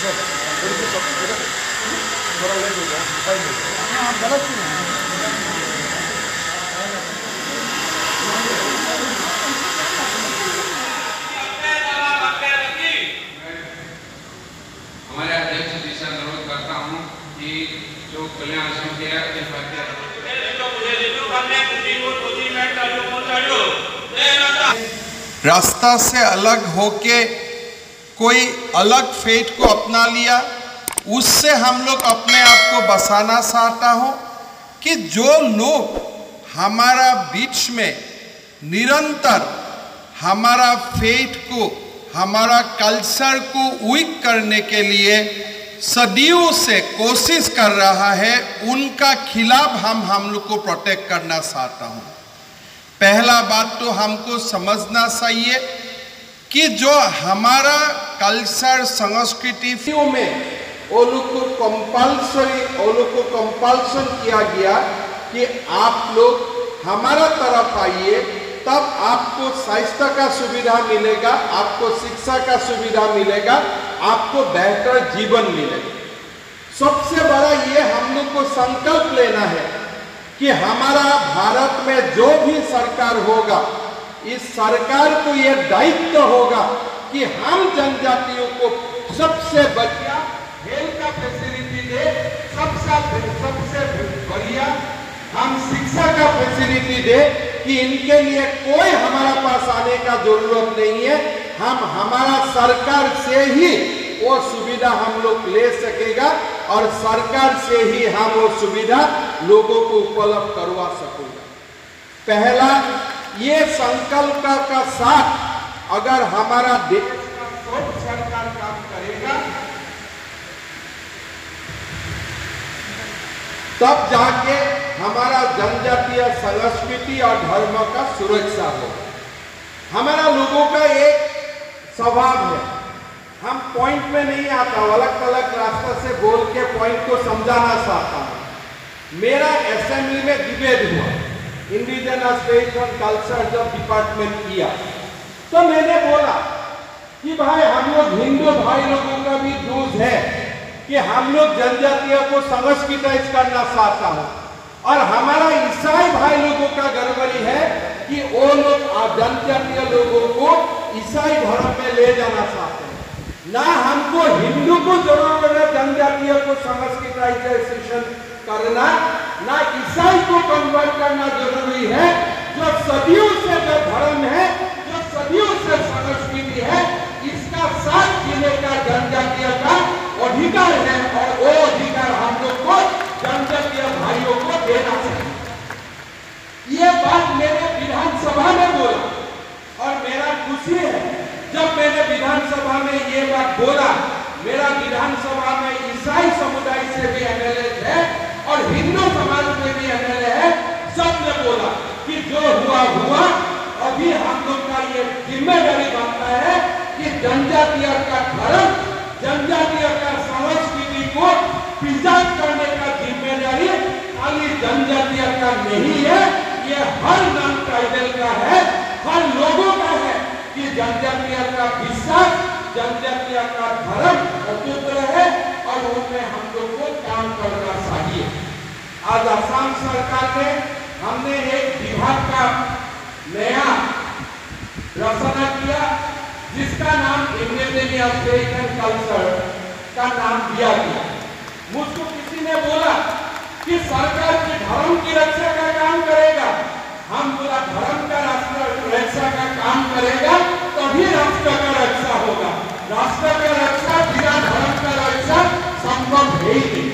हमारे अध्यक्ष जी से अनुरोध करता हूँ कि जो कल्याण आश्रम के रास्ता से अलग होके कोई अलग फेट को अपना लिया, उससे हम लोग अपने आप को बचाना चाहता हूँ कि जो लोग हमारा बीच में निरंतर हमारा फेट को, हमारा कल्चर को वीक करने के लिए सदियों से कोशिश कर रहा है, उनका खिलाफ हम लोग को प्रोटेक्ट करना चाहता हूँ। पहला बात तो हमको समझना चाहिए कि जो हमारा कल्चर संस्कृति में वो लोग को कंपल्सन किया गया कि आप लोग हमारा तरफ आइए, तब आपको स्वास्थ्य का सुविधा मिलेगा, आपको शिक्षा का सुविधा मिलेगा, आपको बेहतर जीवन मिलेगा। सबसे बड़ा ये हम लोग को संकल्प लेना है कि हमारा भारत में जो भी सरकार होगा, इस सरकार को ये दायित्व होगा कि हम जनजातियों को सबसे बढ़िया हेल्थ का फैसिलिटी दे, सबसे बढ़िया हम शिक्षा का फैसिलिटी दे कि इनके लिए कोई हमारा पास आने का जरूरत नहीं है, हम हमारा सरकार से ही वो सुविधा हम लोग ले सकेगा और सरकार से ही हम वो सुविधा लोगों को उपलब्ध करवा सकेगा। पहला ये संकल्प का साथ अगर हमारा देश का सब सरकार काम करेगा, तब जाके हमारा जनजातीय संस्कृति और धर्म का सुरक्षा हो। हमारा लोगों का एक स्वभाव है, हम पॉइंट में नहीं आता, अलग अलग रास्ते से बोल के पॉइंट को समझाना चाहता हूँ। मेरा असेंबली में डिबेट हुआ, इंडिजिनस फेथ एंड कल्चर जब डिपार्टमेंट किया, तो मैंने बोला कि भाई हम लोग हिंदू भाई लोगों का भी दोष है कि हम लोग जनजातीय को संस्कृताइज करना चाहता हूँ, और हमारा ईसाई भाई लोगों का गड़बड़ी है कि वो लोग जनजातीय लोगों को ईसाई धर्म में ले जाना चाहते हैं। ना हमको हिंदू को जरूरत है जनजातीय को संस्कृताइजेशन करना, ना ईसाई को कन्वर्ट करना जरूरी है। जो सदियों से जो धर्म है, जो सदियों से संस्कृति है, इसका साथ जीने का जनजातीय का अधिकार है, और वो अधिकार हम लोग को जनजातीय भाइयों को देना चाहिए। ये बात मैंने विधानसभा में बोला, और मेरा खुशी है जब मैंने विधानसभा में ये बात बोला, मेरा विधानसभा में ईसाई समुदाय से भी एमएलए है और हिंदू समाज में भी एमएलए है, सबने बोला कि जो हुआ, अभी हम लोग का ये जिम्मेदारी बनता है कि जनजातीय का धर्म, जनजातीय का संस्कृति को प्रिजर्व करने का जिम्मेदारी खाली जनजातीय का नहीं है, ये हर नॉन ट्राइबल का है, हर लोगों का है कि जनजातीय का विश्वास, जनजातीय का धर्म अटूट रहे, और उनमें हम लोग को काम करना चाहिए। आज असम सरकार ने हमने एक विभाग का नया रचना किया, जिसका नाम इंडिजिनियस फेथ एंड कल्चर का नाम दिया गया। मुझको किसी ने बोला कि सरकार की धर्म की रक्षा का काम करेगा, हम पूरा धर्म का रक्षा का काम करेगा, तभी राष्ट्र का रक्षा होगा। राष्ट्र का रक्षा बिना धर्म का रक्षा संभव है ही नहीं।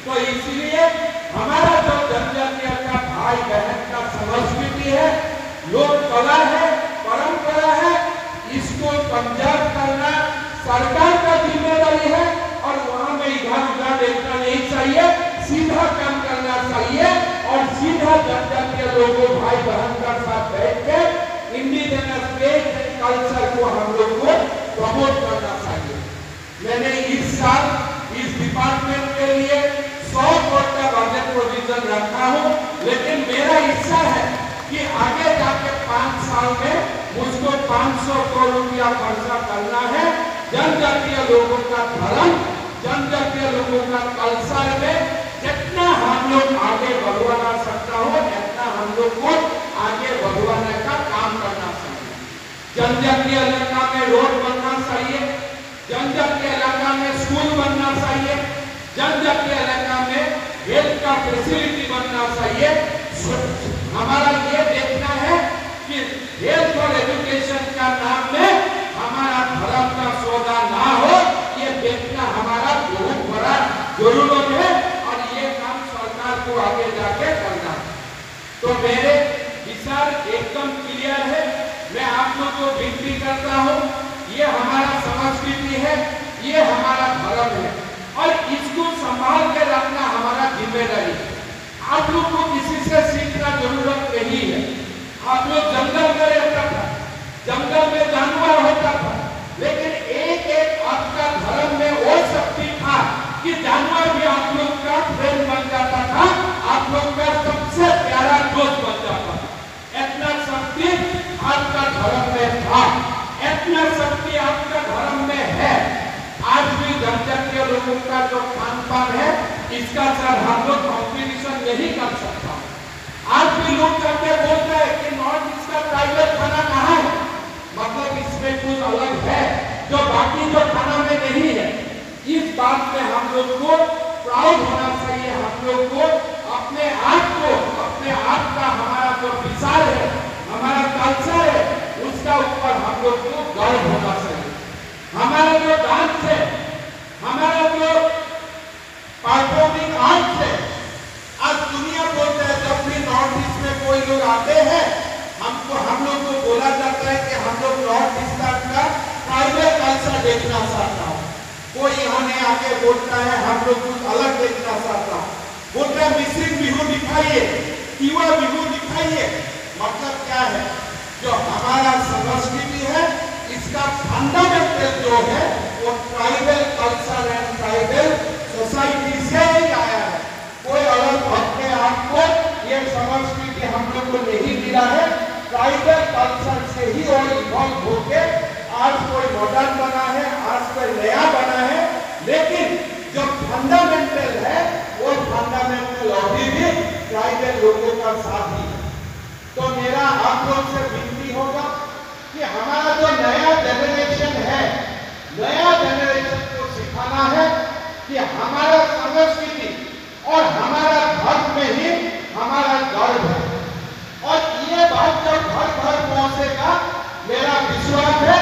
तो इसलिए हमारा जो जनजातीय का भाई बहन का संस्कृति है, लोक कला है, परंपरा है, इसको कंजर्व करना सरकार का जिम्मेदारी है, और वहां में इधर उधर देखना नहीं चाहिए, सीधा काम करना चाहिए, और सीधा जनजातीय लोगों भाई बहन का साथ बैठ के इंडिजिनस फेथ एंड कल्चर को हम लोग को प्रमोट करना चाहिए। मैंने इस साल इस डिपार्टमेंट के लिए 100 करोड़ का बजट प्रोविजन रखा हूँ, लेकिन मेरा इच्छा है कि आगे जाके 5 साल में मुझको 500 करोड़ रुपया खर्चा करना है जनजातीय लोगों का धर्म जनजातीय लोगों का कल्चर में जितना हम लोग आगे बढ़वाना सकता हो इतना हम लोग को आगे बढ़वाने का काम करना चाहिए। जनजातीय इलाका में रोड बनना चाहिए, जनजातीय इलाका में स्कूल बनना चाहिए, जनजातीय इलाका में हेल्थ का फैसिलिटी बनना चाहिए। हमारा ये देखना है कि हेल्थ और एजुकेशन का नाम में हमारा धर्म का सौदा ना हो, ये देखना हमारा बहुत बड़ा जरूरत है और ये काम सरकार को आगे जाके करना है। तो मेरे विचार एकदम क्लियर है। मैं आप लोग को विनती करता हूँ, ये हमारा संस्कृति है, ये हमारा धर्म है और इसको संभाल के रखना हमारा जिम्मेदारी है। आप लोग को किसी से सीखना जरूरत नहीं है। आप लोग जंगल में रहता था, जंगल में जानवर होता था, लेकिन एक एक आपका धर्म में वो शक्ति था कि जानवर भी आप लोग का फ्रेंड बन जाता था, आप लोग का सबसे प्यारा दोस्त बन जाता था। इतना शक्ति आपका धर्म में था, इतना शक्ति आपका धर्म में है। आज भी जनजातीय लोगों का जो खान पान है इसका साथ हम लोग कॉम्पिटिशन नहीं कर सकता। आज भी लोग करके बोलते हैं कि नॉर्थ ईस्ट का ट्राइबल खाना कहाँ है, मतलब इसमें कुछ अलग है जो बाकी जो खाना में नहीं है। इस बात पे हम लोग को प्राउड होना चाहिए। हम लोग को अपने आप का हमारा जो विचार है, हमारा कल्चर है, उसका ऊपर हम लोग को गर्व होना चाहिए। हमारा जो डांस है, हमारा जो परफॉर्मिंग आर्ट है, आज दुनिया बोलते हैं जब भी नॉर्थ ईस्ट में कोई लोग आते हैं हम लोग को बोला जाता है कि हम लोग नॉर्थ ईस्ट का ट्राइबल कल्चर देखना चाहता हूँ। कोई यहाँ नहीं आके बोलता है हम लोग कुछ अलग देखना चाहता हूँ, बोलता है मिसिंग बिहू दिखाइए, तिवा बिहू दिखाइए। मतलब क्या है, जो हमारा संस्कृति है इसका फंडामेंटल जो है वो tribal culture and tribal society से ही आया है। कोई अलग अपने आप को ये संस्कृति हम लोग को नहीं मिला है, ट्राइबल कल्चर से ही और इवॉल्व होके आज कोई मॉडर्न बना है, आज कोई नया बना है, लेकिन जो फंडामेंटल है वो फंडामेंटल अभी भी ट्राइबल लोगों का साथ ही है। तो मेरा आप लोग से विनती होगा कि हमारा जो नया जनरेशन है, नया जनरेशन को सिखाना है कि हमारा संस्कृति और हमारा धर्म में ही हमारा गर्व है। और ये बात जब घर घर पहुंचेगा, मेरा विश्वास है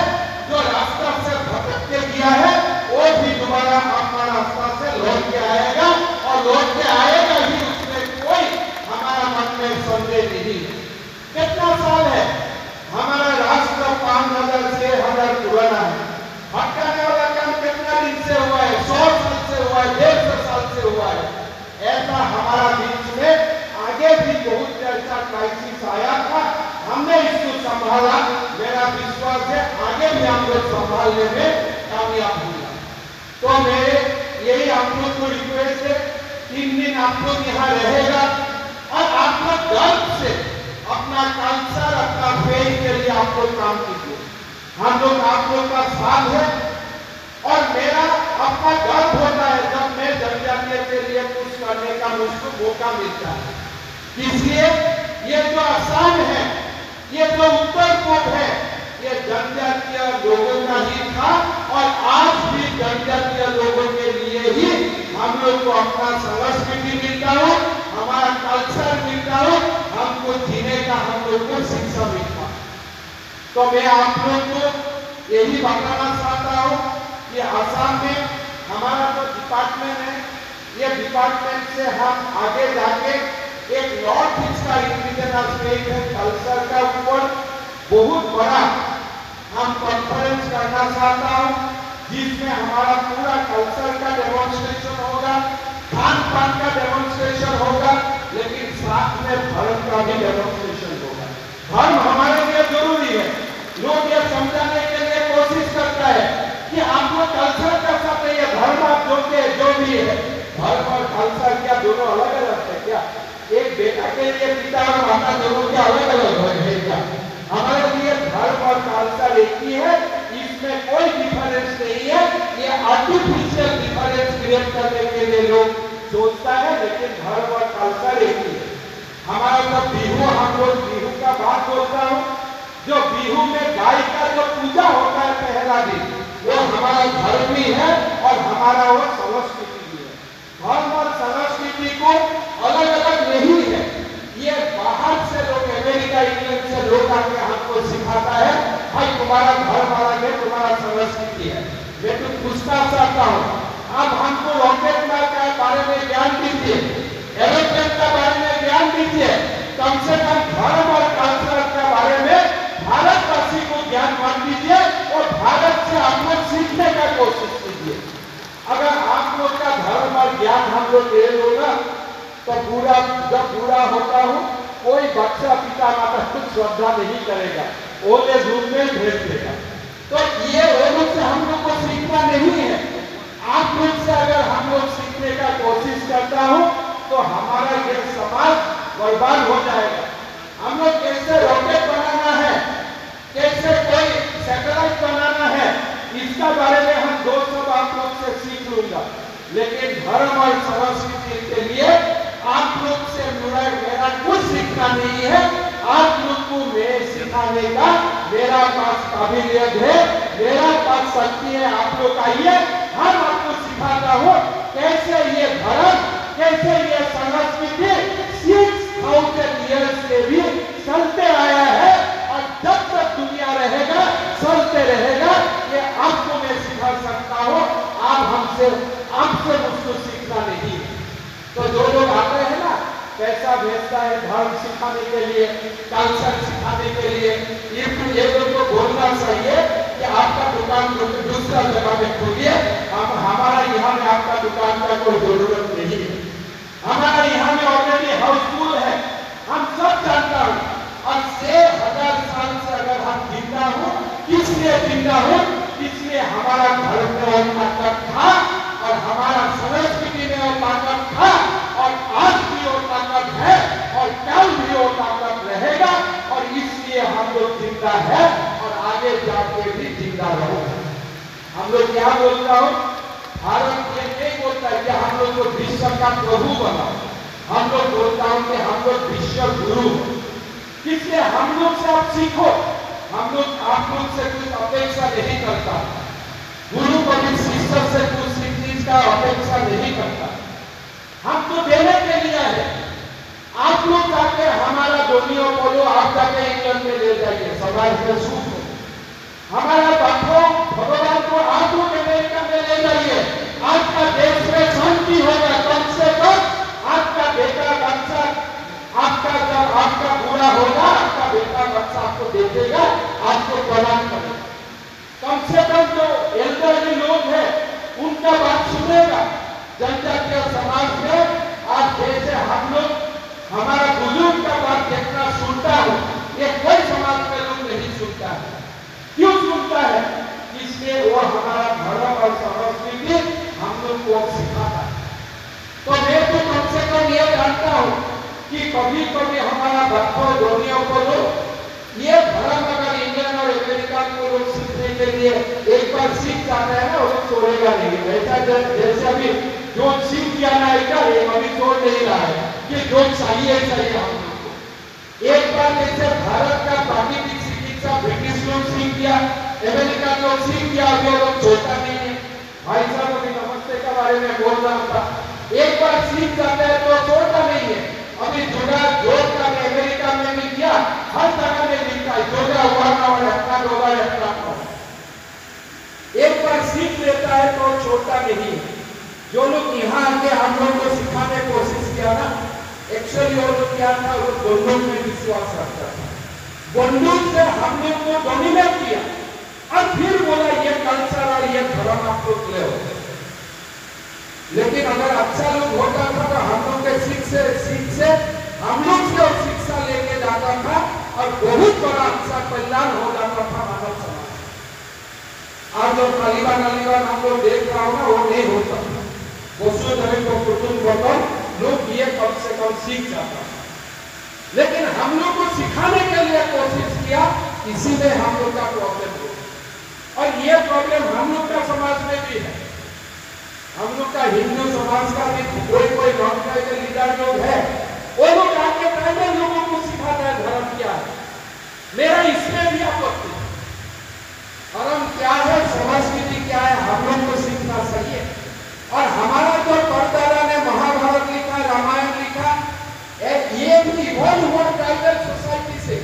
जो रास्ता से भटक के गया है वो भी दोबारा अपना रास्ता से लौट के आएगा और लौट के आएगा ही, उसमें कोई हमारा मन में संदेह नहीं है। कितना साल है हमारा राष्ट्र 5000-6000 पुराना है, भटकाने वाला काम कितना दिन से हुआ है, 100 साल से हुआ है, 150 साल से हुआ है। ऐसा हमारा बीच में आगे भी बहुत ऐसा क्राइसिस आया था, हमने इसको संभाला। मेरा विश्वास है आगे भी हम लोग संभालने में कामयाब होंगे। तो मेरे यही आप लोग को रिक्वेस्ट है, 3 दिन आप लोग यहाँ रहेगा और आप लोग गर्व से अपना कल्चर, अपना फेथ के लिए आप लोग काम कीजिए। हम लोग आप लोग का साथ है और मेरा अपना गर्व होता है जब मैं जनजातीय के लिए कुछ करने का मुझको मौका मिलता है। इसलिए ये जो आसाम है, ये जो उत्तर पूर्व है, ये जनजातीय लोगों का ही था और आज भी जनजातीय लोगों के लिए ही हम लोग को अपना संस्कृति मिलता है, हमारा कल्चर मिलता है, हमको जीने का हम लोग को शिक्षा मिलता है। तो मैं आप लोग को यही बताना चाहता हूँ कि आसाम में हमारा जो डिपार्टमेंट है, ये डिपार्टमेंट से हम आगे जाके एक नॉर्थ ईस्ट का इंडिजिनस स्टेट है कल्चर का ऊपर बहुत बड़ा हम कॉन्फ्रेंस करना चाहता हूँ, जिसमें हमारा पूरा कल्चर का डेमोन्स्ट्रेशन होगा, खान पान का डेमोन्स्ट्रेशन होगा, लेकिन साथ में धर्म का भी डेमोन्स्ट्रेशन होगा। धर्म हमारे लिए जरूरी है। लोग ये समझाने के लिए कोशिश करता है कि आपको कल्चर का साथ ये धर्म आप जो भी है, धर्म और कल्चर क्या दोनों अलग अलग है क्या? एक बेटा के लिए पिता और माता दोनों क्या अलग अलग है क्या? हमारे लिए धर्म और कल्चर एक ही है, इसमें कोई डिफरेंस नहीं है। ये आर्टिफिशियल डिफरेंस क्रिएट करने के लिए लोग सोचता है, लेकिन धर्म और कल्चर एक ही है। हमारा जो बिहू, हम लोग बिहू का बात बोलता हूँ, जो बिहू में गाय का जो पूजा होता है पहला दिन, वो हमारा धर्म ही है और हमारा वो संस्कृति भी है। धर्म और संस्कृति को अलग अलग नहीं है। ये बाहर से लोग, अमेरिका इंग्लैंड से लोग आके हमको सिखाता है, भाई तुम्हारा धर्म अलग है, तुम्हारा संस्कृति है। मैं तो पूछना चाहता हूँ, अब हमको रॉकेट मार के बारे में ज्ञान दीजिए, एरोप्लेन के बारे में ज्ञान दीजिए, कम से कम धर्म और कल्चर के बारे में भारतवासी को ज्ञान मत दीजिए और भारत से आप लोग सीखने का कोशिश कीजिए। अगर आप लोग का धर्म और ज्ञान हम लोग ले लो ना, तो पूरा जब पूरा होता हूँ, कोई बच्चा पिता माता कुछ श्रद्धा नहीं करेगा, ओले रूप में भेज देगा। तो ये लोगों से हम लोग को सीखना नहीं है। आप लोग से अगर हम लोग सीखने का कोशिश करता हूँ, तो हमारा ये समाज बर्बाद हो जाएगा। हम लोग कैसे रॉकेट बनाना है, कैसे कोई सैटेलाइट बनाना है, इसका बारे में हम दो सब आप लोग से सीख लूंगा। लेकिन धर्म और संस्कृति के लिए आप लोग से मेरा कुछ सीखना नहीं है। आप लोग को मैं सिखाने का मेरा पास काबिलियत है, मेरा पास शक्ति है। आप लोग आइए, हम आपको सिखाता हूँ कैसे ये धर्म, कैसे ये संस्कृति 6000 ईयर्स से भी चलते आया है और जब तक दुनिया रहेगा चलते रहेगा। ये आपको मैं सिखा सकता हूँ, आपसे मुझको सीखना नहीं है। तो जो लोग आते हैं ना, पैसा भेजता है धर्म सिखाने के लिए, कल्चर सिखाने के लिए, ये लोग को बोलना चाहिए कि आपका दुकान दूसरा जगह में खोलिए, हमारा यहाँ में आपका दुकान का कोई जरूरत नहीं है। हमारा यहाँ में ऑलरेडी हाउसफुल है, हम सब जानता हूँ। और 6000 साल से अगर हम जिंदा हूँ, किस लिए जिंदा हूँ? इसलिए हमारा धर्म में और ताकत था और हमारा संस्कृति में और ताकत था और आज भी वो ताकत है और कल भी वो ताकत रहेगा। और इसलिए हम लोग जिंदा है और आगे जाके भी जिंदा रहेगा। हम लोग क्या बोलता हूँ, भारत ये नहीं बोलता कि हम लोग को विश्व का प्रभु बनाओ, हम लोग बोलता हूँ कि हम लोग विश्व गुरु। इसलिए हम लोग से आप सीखो, हम लोग आप लोग से कुछ अपेक्षा नहीं करता। गुरु कभी शिष्य से कुछ चीज का अपेक्षा नहीं करता। हम तो देने के लिए है। आप लोग जाके हमारा दुनिया बोलो, आप जाके इंग्लैंड में ले जाइए, समाज में सुख हो। हमारा बच्चों भगवान को आप लोग अमेरिका में ले जाइए, आपका देश में शांति होगा। कम से कम आपका बेटा बच्चा, आपका जब आपका पूरा होगा, आपका बेटा बच्चा आपको देखेगा, आपको प्रणाम करेगा। कम से कम जो एल्डरली लोग हैं उनका बात सुनेगा। जनजातीय समाज में आज जैसे हम लोग हमारा बुजुर्ग का बात देखना सुनता हूँ, ये कोई समाज में लोग नहीं सुनता है। क्यों सुनता है? इसलिए वो हमारा धर्म और संस्कृति हम लोग को सिखाता है। तो मैं तो कम से कम ये जानता हूँ कि कभी कभी हमारा बच्चों दुनिया को लोग ये धर्म अगर इंग्लैंड और अमेरिका को लोग सीखने के लिए एक बार सीख जाता है ना, उसको छोड़ेगा नहीं। ऐसा जैसे अभी जो सीख किया ना इधर, ये अभी छोड़ नहीं रहा है कि जो चाहिए चाहिए हम लोग को। एक बार जैसे भारत का प्राकृतिक चिकित्सा ब्रिटिश लोग सीख किया, अमेरिका लोग सीख किया, अभी लोग छोड़ता नहीं है। भाई साहब अभी नमस्ते के बारे में बोल रहा था, एक बार सीख जाता है तो छोड़ता नहीं है। अभी जोड़ा जोड़ का अमेरिका में भी किया, हर जगह में लिखा है जोड़ा हुआ और रखना होगा रखना। एक बार सीख लेता है तो छोड़ता नहीं है। जो लोग यहाँ आके हम लोग को सिखाने की कोशिश किया ना, एक्चुअली वो लोग क्या था, वो बंदूक में विश्वास रखता था। बंदूक से हम लोग को डोमिनेट किया और फिर बोला ये कल्चर और ये धर्म आप लोग ले। लेकिन अगर अच्छा लोग होता था तो हम लोग के सीख से हम लोग से शिक्षा लेके जाता था और बहुत बड़ा अच्छा कल्याण हो जाता था मानव समाज। आज जो तालिबान हम लोग देख रहा हूँ ना, वो नहीं होता। लोग ये कम से कम सीख जाता। लेकिन हम लोग को सिखाने के लिए कोशिश किया, इसीलिए हम लोग का प्रॉब्लम हो। और ये प्रॉब्लम हम लोग का समाज में भी है। हम लोग का का हिंदू समाज का भी कोई नॉन ट्राइबल लीडर लोग है, वो लोग आके ट्राइबल लोगों को सिखाता है धर्म क्या है। मेरा इसमें भी आपत्ति है। धर्म क्या है, संस्कृति क्या है, हम लोग को सीखना चाहिए। और हमारा जो परदादा ने महाभारत लिखा, रामायण लिखा, ये भी इवॉल्व हुआ ट्राइबल सोसाइटी से।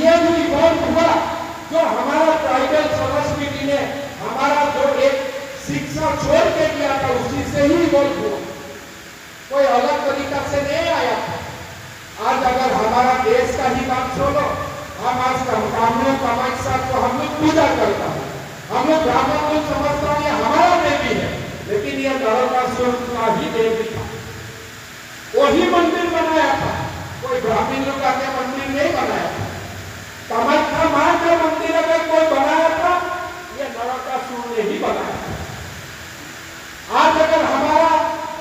ये भी इवॉल्व हुआ जो हमारा ट्राइबल संस्कृति ने हमारा जो एक शिक्षा छोड़ के दिया था, उसी से ही इवॉल्व हुआ, कोई अलग तरीका से नहीं आया था। आज अगर हमारा देश का ही बात छोड़ो, हम आज कामों कामाख्या को हम लोग पूजा करता है, हम लोग ब्राह्मण लोग समझता है हमारा देवी है, लेकिन यह नरकासुर का ही देवी था। वही मंदिर बनाया था, कोई ब्राह्मण लोग आके मंदिर नहीं बनाया था। कामाख्या मां का मंदिर अगर कोई बनाया था, यह नरकासुर ने ही बनाया था। आज अगर हमारा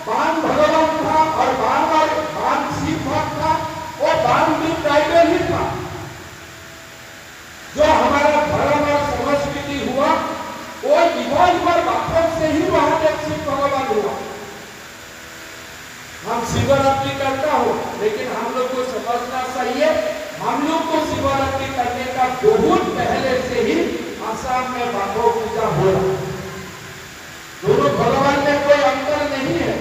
बाण भगवान था और बाण शिव भक्त था, वो बाण भी ट्राइबल ही था। जो हमारा धर्म और संस्कृति हुआ वो इवॉल्व और वापस से ही महादेव शिव भगवान हुआ। हम शिवरात्रि करता हो, लेकिन हम लोग को समझना चाहिए, हम लोग को शिवरात्रि करने का बहुत पहले से ही आसाम में बाबा पूजा हो रहा है। दोनों भगवान में कोई अंतर नहीं है।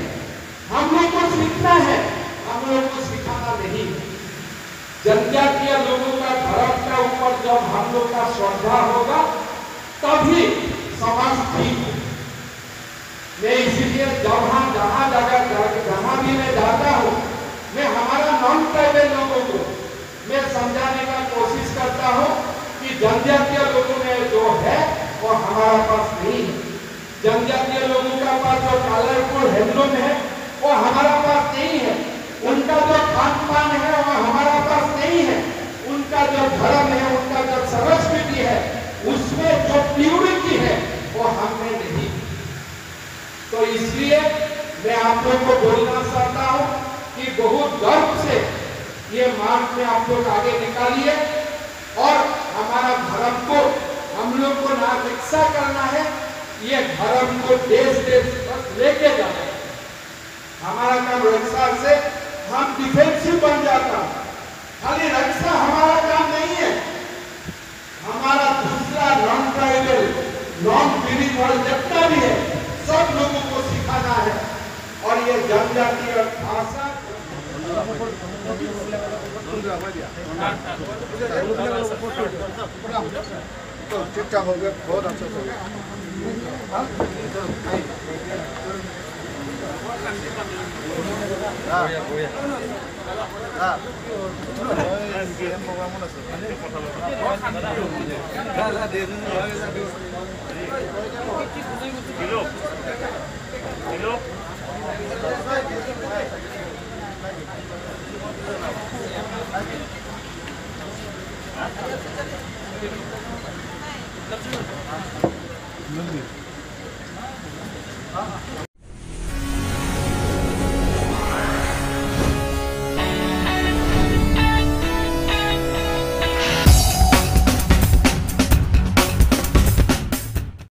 हम लोग को सीखना है, हम लोग को सिखाना नहीं है। जनजातीय लोगों का धर्म के ऊपर जब हम लोग का श्रद्धा होगा, तभी समाज ठीक है। मैं इसीलिए जहाँ भी मैं जाता हूँ, मैं हमारा नॉन ट्राइबल लोगों को मैं समझाने का कोशिश करता हूँ कि जनजातीय लोगों में जो है वो हमारा पास नहीं है। जनजातीय लोगों का पास जो कलरफुल हैंडलूम है वो हमारा पास नहीं है। उनका जो खान पान है वो हमारा पास नहीं है। उनका जो धर्म है, उनका जो संस्कृति है, उसमें जो प्यूरिटी है वो हमें नहीं। तो इसलिए मैं आप लोग को बोलना चाहता हूँ कि बहुत गर्व से ये मार्ग में आप लोग आगे निकालिए और हमारा धर्म को हम लोग को ना रक्षा करना है, ये धर्म को देश देश तक लेके जाना है। हमारा काम रक्षा से हम डिफेंसिव बन जाता है। खाली रक्षा हमारा काम नहीं है। हमारा दूसरा नॉन ट्राइबल, नॉन स्पिरिचुअल जितना भी है, सब लोगों को सिखाना है। और ये जनजातीय भाषा ठीक ठाक हो गया, बहुत अच्छा हो गया। किलो